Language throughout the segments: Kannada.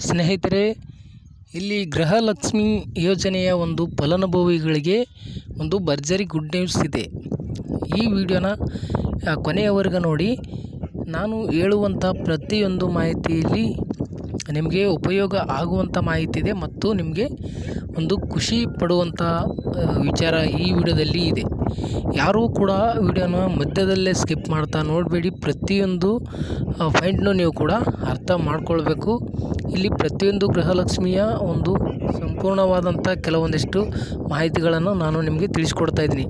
ಸ್ನೇಹಿತರೆ, ಇಲ್ಲಿ ಗೃಹಲಕ್ಷ್ಮಿ ಯೋಜನೆಯ ಒಂದು ಫಲಾನುಭವಿಗಳಿಗೆ ಒಂದು ಭರ್ಜರಿ ಗುಡ್ ನ್ಯೂಸ್ ಇದೆ. ಈ ವಿಡಿಯೋನ ಕೊನೆಯವರೆಗೂ ನೋಡಿ. ನಾನು ಹೇಳುವಂಥ ಪ್ರತಿಯೊಂದು ಮಾಹಿತಿಯಲ್ಲಿ ನಿಮಗೆ ಉಪಯೋಗ ಆಗುವಂಥ ಮಾಹಿತಿ ಇದೆ ಮತ್ತು ನಿಮಗೆ ಒಂದು ಖುಷಿ ಪಡುವಂಥ ವಿಚಾರ ಈ ವಿಡಿಯೋದಲ್ಲಿ ಇದೆ. ಯಾರೂ ಕೂಡ ವಿಡಿಯೋನ ಮಧ್ಯದಲ್ಲೇ ಸ್ಕಿಪ್ ಮಾಡ್ತಾ ನೋಡಬೇಡಿ. ಪ್ರತಿಯೊಂದು ಪಾಯಿಂಟ್ನು ನೀವು ಕೂಡ ಅರ್ಥ ಮಾಡ್ಕೊಳ್ಬೇಕು. ಇಲ್ಲಿ ಪ್ರತಿಯೊಂದು ಗೃಹಲಕ್ಷ್ಮಿಯ ಒಂದು ಸಂಪೂರ್ಣವಾದಂಥ ಕೆಲವೊಂದಿಷ್ಟು ಮಾಹಿತಿಗಳನ್ನು ನಾನು ನಿಮಗೆ ತಿಳಿಸ್ಕೊಡ್ತಾ ಇದ್ದೀನಿ.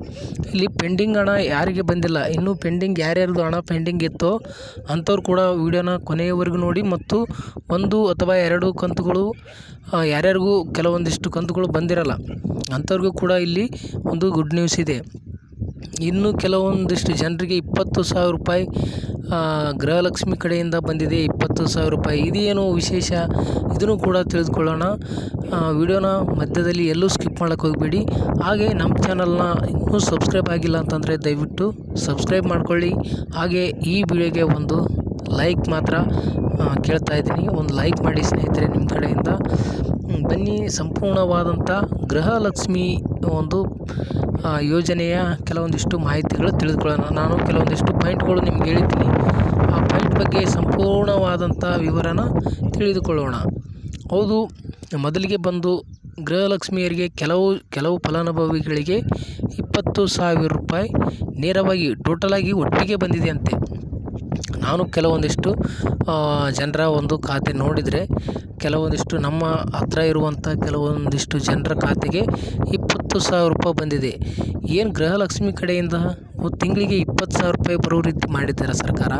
ಇಲ್ಲಿ ಪೆಂಡಿಂಗ್ ಹಣ ಯಾರಿಗೆ ಬಂದಿಲ್ಲ, ಇನ್ನೂ ಪೆಂಡಿಂಗ್ ಯಾರ್ಯಾರ್ದು ಹಣ ಪೆಂಡಿಂಗ್ ಇತ್ತೋ ಅಂಥವ್ರು ಕೂಡ ವಿಡಿಯೋನ ಕೊನೆಯವರೆಗೂ ನೋಡಿ. ಮತ್ತು 1 ಅಥವಾ 2 ಕಂತುಗಳು ಯಾರ್ಯಾರಿಗೂ ಕೆಲವೊಂದಿಷ್ಟು ಕಂತುಗಳು ಬಂದಿರಲ್ಲ ಅಂಥವ್ರಿಗೂ ಕೂಡ ಇಲ್ಲಿ ಒಂದು ಗುಡ್ ನ್ಯೂಸ್ ಇದೆ. ಇನ್ನು ಕೆಲವೊಂದಿಷ್ಟು ಜನರಿಗೆ 20,000 ರೂಪಾಯಿ ಗೃಹಲಕ್ಷ್ಮಿ ಕಡೆಯಿಂದ ಬಂದಿದೆ. 20,000 ರೂಪಾಯಿ ಇದೇನು ವಿಶೇಷ, ಇದನ್ನು ಕೂಡ ತಿಳಿದುಕೊಳ್ಳೋಣ. ವಿಡಿಯೋನ ಮಧ್ಯದಲ್ಲಿ ಎಲ್ಲೂ ಸ್ಕಿಪ್ ಮಾಡೋಕ್ಕೆ ಹೋಗಬೇಡಿ. ಹಾಗೆ ನಮ್ಮ ಚಾನಲ್ನ ಇನ್ನೂ ಸಬ್ಸ್ಕ್ರೈಬ್ ಆಗಿಲ್ಲ ಅಂತಂದರೆ ದಯವಿಟ್ಟು ಸಬ್ಸ್ಕ್ರೈಬ್ ಮಾಡ್ಕೊಳ್ಳಿ. ಹಾಗೆ ಈ ವಿಡಿಯೋಗೆ ಒಂದು ಲೈಕ್ ಮಾತ್ರ ಕೇಳ್ತಾ ಇದ್ದೀನಿ. ಒಂದು ಲೈಕ್ ಮಾಡಿ ಸ್ನೇಹಿತರೆ ನಿಮ್ಮ ಕಡೆಯಿಂದ. ಬನ್ನಿ ಸಂಪೂರ್ಣವಾದಂಥ ಗೃಹಲಕ್ಷ್ಮಿ ಒಂದು ಯೋಜನೆಯ ಕೆಲವೊಂದಿಷ್ಟು ಮಾಹಿತಿಗಳು ತಿಳಿದುಕೊಳ್ಳೋಣ. ನಾನು ಕೆಲವೊಂದಿಷ್ಟು ಪಾಯಿಂಟ್ಗಳು ನಿಮ್ಗೆ ಹೇಳಿದ್ದೀನಿ. ಆ ಪಾಯಿಂಟ್ ಬಗ್ಗೆ ಸಂಪೂರ್ಣವಾದಂಥ ವಿವರನ ತಿಳಿದುಕೊಳ್ಳೋಣ. ಹೌದು, ಮೊದಲಿಗೆ ಬಂದು ಗೃಹಲಕ್ಷ್ಮಿಯರಿಗೆ ಕೆಲವು ಫಲಾನುಭವಿಗಳಿಗೆ 20,000 ರೂಪಾಯಿ ನೇರವಾಗಿ ಟೋಟಲಾಗಿ ಒಟ್ಟಿಗೆ ಬಂದಿದೆ ಅಂತೆ. ನಾನು ಕೆಲವೊಂದಿಷ್ಟು ಜನರ ಒಂದು ಖಾತೆ ನೋಡಿದರೆ ಕೆಲವೊಂದಿಷ್ಟು ನಮ್ಮ ಹತ್ರ ಇರುವಂಥ ಕೆಲವೊಂದಿಷ್ಟು ಜನರ ಖಾತೆಗೆ 20,000 ರೂಪಾಯಿ ಬಂದಿದೆ. ಏನು ಗೃಹಲಕ್ಷ್ಮಿ ಕಡೆಯಿಂದ ತಿಂಗಳಿಗೆ 20,000 ರೂಪಾಯಿ ಬರೋ ರೀತಿ ಮಾಡಿದ್ದಾರೆ ಸರ್ಕಾರ,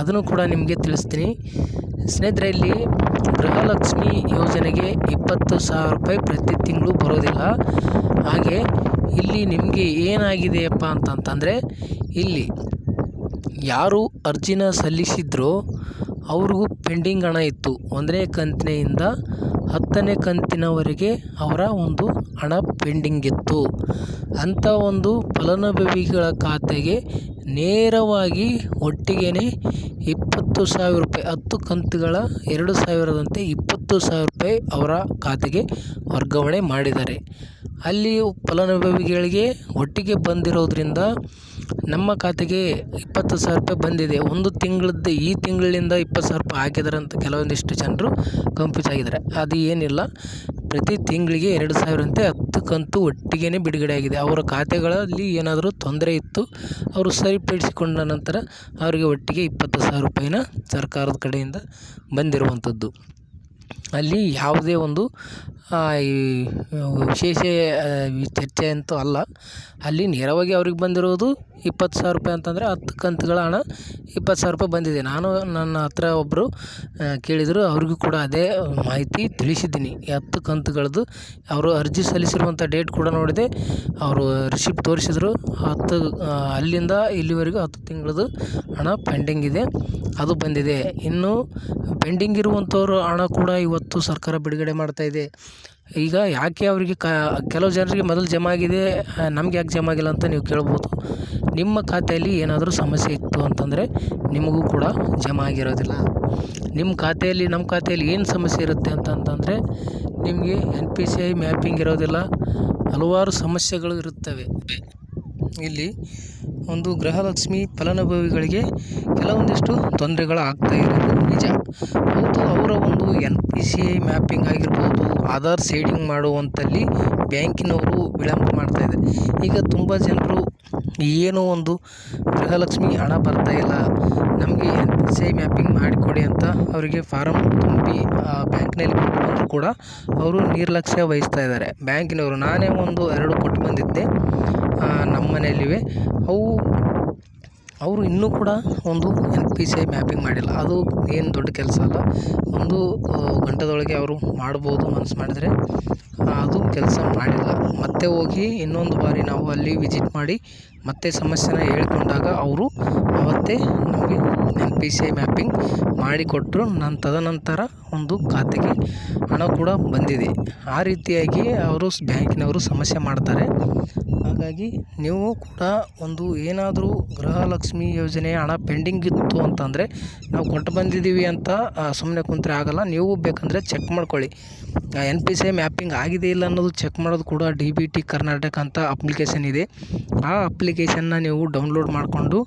ಅದನ್ನು ಕೂಡ ನಿಮಗೆ ತಿಳಿಸ್ತೀನಿ. ಸ್ನೇಹಿತರೆ, ಇಲ್ಲಿ ಗೃಹಲಕ್ಷ್ಮಿ ಯೋಜನೆಗೆ 20,000 ರೂಪಾಯಿ ಪ್ರತಿ ತಿಂಗಳು ಬರೋದಿಲ್ಲ. ಹಾಗೆ ಇಲ್ಲಿ ನಿಮಗೆ ಏನಾಗಿದೆಯಪ್ಪ ಅಂತಂತಂದರೆ, ಇಲ್ಲಿ ಯಾರು ಅರ್ಜಿನ ಸಲ್ಲಿಸಿದ್ರೋ ಅವ್ರಿಗೂ ಪೆಂಡಿಂಗ್ ಹಣ ಇತ್ತು. 1ನೇ ಕಂತಿನಿಂದ 10ನೇ ಕಂತಿನವರೆಗೆ ಅವರ ಒಂದು ಹಣ ಪೆಂಡಿಂಗ್ ಇತ್ತು. ಅಂಥ ಒಂದು ಫಲಾನುಭವಿಗಳ ಖಾತೆಗೆ ನೇರವಾಗಿ ಒಟ್ಟಿಗೆ 20,000 ರೂಪಾಯಿ 10 ಕಂತುಗಳ 2,000ದಂತೆ 20,000 ರೂಪಾಯಿ ಅವರ ಖಾತೆಗೆ ವರ್ಗಾವಣೆ ಮಾಡಿದ್ದಾರೆ. ಅಲ್ಲಿ ಫಲಾನುಭವಿಗಳಿಗೆ ಒಟ್ಟಿಗೆ ಬಂದಿರೋದ್ರಿಂದ ನಮ್ಮ ಖಾತೆಗೆ 20,000 ರೂಪಾಯಿ ಬಂದಿದೆ. ಒಂದು ತಿಂಗಳದ್ದು ಈ ತಿಂಗಳಿಂದ 20,000 ರೂಪಾಯಿ ಹಾಕಿದ್ದಾರೆ ಅಂತ ಕೆಲವೊಂದಿಷ್ಟು ಜನರು ಕನ್ಫ್ಯೂಸ್ ಆಗಿದ್ದಾರೆ. ಅದು ಏನಿಲ್ಲ, ಪ್ರತಿ ತಿಂಗಳಿಗೆ 2,000 ಅಂತೆ 10 ಕಂತು ಒಟ್ಟಿಗೆ ಬಿಡುಗಡೆ ಆಗಿದೆ. ಅವರ ಖಾತೆಗಳಲ್ಲಿ ಏನಾದರೂ ತೊಂದರೆ ಇತ್ತು, ಅವರು ಸರಿಪಡಿಸಿಕೊಂಡ ನಂತರ ಅವರಿಗೆ ಒಟ್ಟಿಗೆ 20,000 ರೂಪಾಯಿನ ಸರ್ಕಾರದ ಕಡೆಯಿಂದ ಬಂದಿರುವಂಥದ್ದು. ಅಲ್ಲಿ ಯಾವುದೇ ಒಂದು ವಿಶೇಷ ಚರ್ಚೆ ಅಂತೂ ಅಲ್ಲ. ಅಲ್ಲಿ ನೇರವಾಗಿ ಅವ್ರಿಗೆ ಬಂದಿರೋದು 20,000 ರೂಪಾಯಿ ಅಂತಂದರೆ 10 ಕಂತುಗಳ ಹಣ 20,000 ರೂಪಾಯಿ ಬಂದಿದೆ. ನಾನು ನನ್ನ ಹತ್ರ ಒಬ್ಬರು ಕೇಳಿದರು, ಅವ್ರಿಗೂ ಕೂಡ ಅದೇ ಮಾಹಿತಿ ತಿಳಿಸಿದ್ದೀನಿ. 10 ಕಂತುಗಳದ್ದು ಅವರು ಅರ್ಜಿ ಸಲ್ಲಿಸಿರುವಂಥ ಡೇಟ್ ಕೂಡ ನೋಡಿದೆ. ಅವರು ರಿಸಿಪ್ಟ್ ತೋರಿಸಿದ್ರು. ಅಲ್ಲಿಂದ ಇಲ್ಲಿವರೆಗೂ 10 ತಿಂಗಳದ್ದು ಹಣ ಪೆಂಡಿಂಗ್ ಇದೆ, ಅದು ಬಂದಿದೆ. ಇನ್ನು ಪೆಂಡಿಂಗ್ ಇರುವಂಥವ್ರು ಹಣ ಕೂಡ ಇವತ್ತು ಸರ್ಕಾರ ಬಿಡುಗಡೆ ಮಾಡ್ತಾಯಿದೆ. ಈಗ ಯಾಕೆ ಅವರಿಗೆ ಕೆಲವು ಜನರಿಗೆ ಮೊದಲು ಜಮಾ ಆಗಿದೆ, ನಮ್ಗೆ ಯಾಕೆ ಜಮಾ ಆಗಿಲ್ಲ ಅಂತ ನೀವು ಕೇಳ್ಬೋದು. ನಿಮ್ಮ ಖಾತೆಯಲ್ಲಿ ಏನಾದರೂ ಸಮಸ್ಯೆ ಇತ್ತು ಅಂತಂದರೆ ನಿಮಗೂ ಕೂಡ ಜಮಾ ಆಗಿರೋದಿಲ್ಲ. ನಮ್ಮ ಖಾತೆಯಲ್ಲಿ ಏನು ಸಮಸ್ಯೆ ಇರುತ್ತೆ ಅಂತಂದರೆ, ನಿಮಗೆ NPCI ಮ್ಯಾಪಿಂಗ್ ಇರೋದಿಲ್ಲ, ಹಲವಾರು ಸಮಸ್ಯೆಗಳು ಇರುತ್ತವೆ. ಇಲ್ಲಿ ಒಂದು ಗೃಹಲಕ್ಷ್ಮಿ ಫಲಾನುಭವಿಗಳಿಗೆ ಕೆಲವೊಂದಿಷ್ಟು ತೊಂದರೆಗಳು ಆಗ್ತಾ ಇರೋದು ನಿಜ. ಹೌದು, ಅವರ ಒಂದು NPCI ಮ್ಯಾಪಿಂಗ್ ಆಗಿರ್ಬೋದು, ಆಧಾರ್ ಸೀಡಿಂಗ್ ಮಾಡುವಂಥಲ್ಲಿ ಬ್ಯಾಂಕಿನವರು ವಿಳಂಬ ಮಾಡ್ತಾಯಿದ್ದಾರೆ. ಈಗ ತುಂಬ ಜನರು ಏನೋ ಒಂದು ಗೃಹಲಕ್ಷ್ಮಿ ಹಣ ಬರ್ತಾಯಿಲ್ಲ, ನಮಗೆ NPCI ಮ್ಯಾಪಿಂಗ್ ಮಾಡಿಕೊಡಿ ಅಂತ ಅವರಿಗೆ ಫಾರಮ್ ತುಂಬಿ ಬ್ಯಾಂಕ್ನಲ್ಲಿ ಕೊಟ್ಟು ಬಂದರೂ ಕೂಡ ಅವರು ನಿರ್ಲಕ್ಷ್ಯ ವಹಿಸ್ತಾ ಇದ್ದಾರೆ ಬ್ಯಾಂಕಿನವರು. ನಾನೇ 2 ಕೊಟ್ಟು ಬಂದಿದ್ದೆ ನಮ್ಮ ಮನೆಯಲ್ಲಿವೆ. ಅವರು ಇನ್ನೂ ಕೂಡ ಒಂದು NPCI ಮ್ಯಾಪಿಂಗ್ ಮಾಡಿಲ್ಲ. ಅದು ಏನು ದೊಡ್ಡ ಕೆಲಸ ಅಲ್ಲ, 1 ಗಂಟೆದೊಳಗೆ ಅವರು ಮಾಡ್ಬೋದು ಮನಸ್ಸು ಮಾಡಿದರೆ. ಅದು ಕೆಲಸ ಮಾಡಿಲ್ಲ. ಮತ್ತೆ ಹೋಗಿ ಇನ್ನೊಂದು ಬಾರಿ ನಾವು ಅಲ್ಲಿ ವಿಸಿಟ್ ಮಾಡಿ ಮತ್ತೆ ಸಮಸ್ಯೆನ ಹೇಳ್ಕೊಂಡಾಗ ಅವರು ಅವತ್ತೇ ನಮಗೆ NPCI ಮ್ಯಾಪಿಂಗ್ ಮಾಡಿಕೊಟ್ಟರು. ತದನಂತರ ಒಂದು ಖಾತೆಗೆ ಹಣ ಕೂಡ ಬಂದಿದೆ. ಆ ರೀತಿಯಾಗಿ ಅವರು ಬ್ಯಾಂಕಿನವರು ಸಮಸ್ಯೆ ಮಾಡ್ತಾರೆ. ಹಾಗಾಗಿ ನೀವು ಕೂಡ ಒಂದು ಏನಾದರೂ ಗೃಹಲಕ್ಷ್ಮಿ ಯೋಜನೆ ಹಣ ಪೆಂಡಿಂಗ್ ಇತ್ತು ಅಂತಂದರೆ ನಾವು ಕೊಟ್ಟು ಬಂದಿದ್ದೀವಿ ಅಂತ ಸುಮ್ಮನೆ ಕುಂತ್ರೆ ಆಗೋಲ್ಲ. ನೀವು ಬೇಕಂದರೆ ಚೆಕ್ ಮಾಡ್ಕೊಳ್ಳಿ. NPCI ಮ್ಯಾಪಿಂಗ್ ಆಗಿದೆ ಇಲ್ಲ ಅನ್ನೋದು ಚೆಕ್ ಮಾಡೋದು ಕೂಡ DBT ಕರ್ನಾಟಕ ಅಂತ ಅಪ್ಲಿಕೇಶನ್ ಇದೆ. ಆ ಅಪ್ಲಿಕೇಶನ್ನ ನೀವು ಡೌನ್ಲೋಡ್ ಮಾಡಿಕೊಂಡು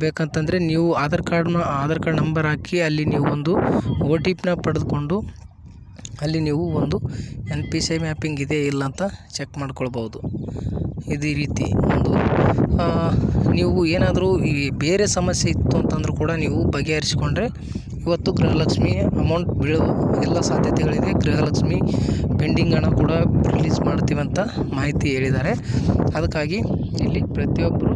ಬೇಕಂತಂದರೆ ನೀವು ಆಧಾರ್ ಕಾರ್ಡ್ ನಂಬರ್ ಹಾಕಿ ಅಲ್ಲಿ ನೀವು ಒಂದು OTP ಪಡೆದುಕೊಂಡು ಅಲ್ಲಿ ನೀವು ಒಂದು NPCI ಮ್ಯಾಪಿಂಗ್ ಇದೆ ಇಲ್ಲ ಅಂತ ಚೆಕ್ ಮಾಡ್ಕೊಳ್ಬೋದು. ಇದೇ ರೀತಿ ಒಂದು ನೀವು ಏನಾದರೂ ಈ ಬೇರೆ ಸಮಸ್ಯೆ ಇತ್ತು ಅಂತಂದರೂ ಕೂಡ ನೀವು ಬಗೆಹರಿಸಿಕೊಂಡ್ರೆ ಇವತ್ತು ಗೃಹಲಕ್ಷ್ಮಿ ಅಮೌಂಟ್ ಬೀಳುವ ಎಲ್ಲ ಸಾಧ್ಯತೆಗಳಿದೆ. ಗೃಹಲಕ್ಷ್ಮಿ ಪೆಂಡಿಂಗ್ ಹಣ ಕೂಡ ರಿಲೀಸ್ ಮಾಡ್ತೀವಂತ ಮಾಹಿತಿ ಹೇಳಿದ್ದಾರೆ. ಅದಕ್ಕಾಗಿ ಇಲ್ಲಿ ಪ್ರತಿಯೊಬ್ಬರು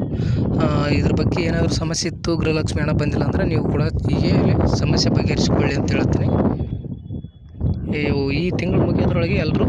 ಇದ್ರ ಬಗ್ಗೆ ಏನಾದರೂ ಸಮಸ್ಯೆ ಇತ್ತು, ಗೃಹಲಕ್ಷ್ಮಿ ಹಣ ಬಂದಿಲ್ಲ ಅಂದರೆ ನೀವು ಕೂಡ ಹೀಗೆ ಸಮಸ್ಯೆ ಬಗೆಹರಿಸಿಕೊಳ್ಳಿ ಅಂತ ಹೇಳ್ತೀನಿ. ಈ ತಿಂಗಳು ಮುಗಿಯೋದ್ರೊಳಗೆ ಎಲ್ಲರೂ